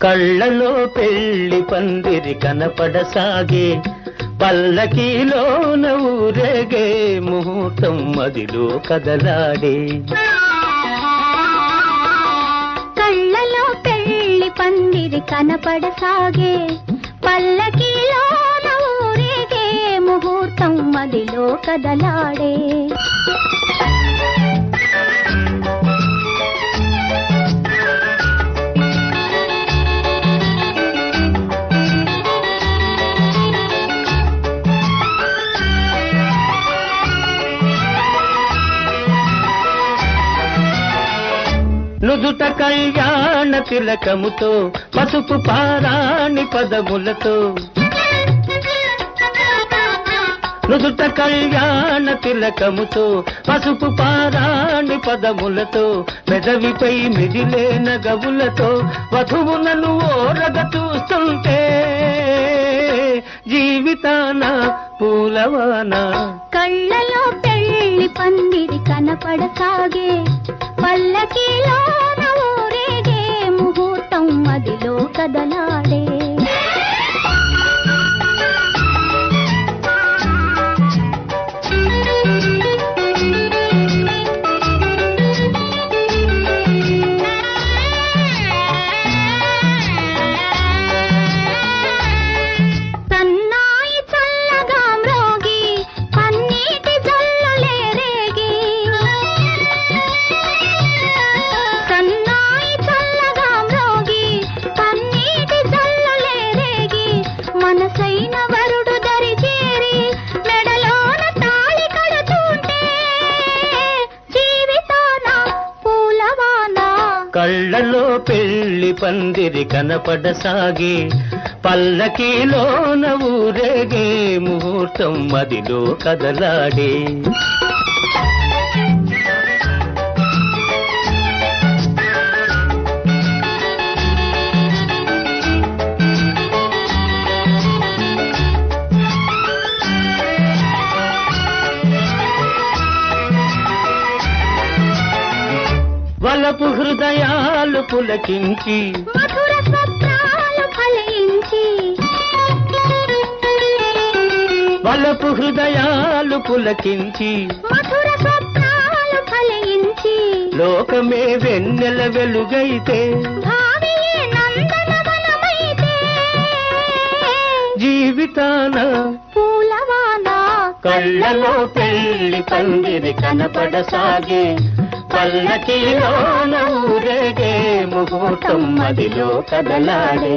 కళ్ళలో పెళ్లి పందిరి కనపడసాగే, పల్లకీలోన ఊరేగే ముహూర్తం మదిలో కదలాడే. కళ్ళలో పెళ్లి పందిరి కనపడసాగే, పల్లకీలోన ఊరేగే ముహూర్తం మదిలో కదలాడే. నుదుట కళ్యాణ తిలకముతో, పసుపు పారాణి పదములతో, నుదుట కళ్యాణ తిలకముతో, పసుపు పారాణి పదములతో, పెదవిపై మిదిలే నగవులతో వధువులను ఓరగ చూస్తుంటే జీవితాన పూలవాన. కళ్ళలో పెళ్లి పందిరి కనపడసాగే, పల్లకీలోన ఊరేగే ముహూర్తం మదిలో కదలాడే. మనసైన వరుడు దరి చేరి మెడలోన తాళి కడుతుంటే జీవితాన పూలవాన. కళ్ళలో పెళ్లి పందిరి కనపడసాగే, పల్లకీలోన ఊరేగే ముహూర్తం మదిలో కదలాడే. వలపు హృదయాలు పులకించి, మధుర స్వప్నాలు ఫలించి, వలపు హృదయాలు పులకించి, మధుర స్వప్నాలు ఫలించి, లోకమే వెన్నెల వెలుగైతే, భావియే నందనవనమైతే జీవితాన పూలవాన. కళ్ళలో పెళ్లి పందిరి కనపడసాగే, పల్లకీలోన ఊరేగే ముహూర్తం మదిలో కదలాడే.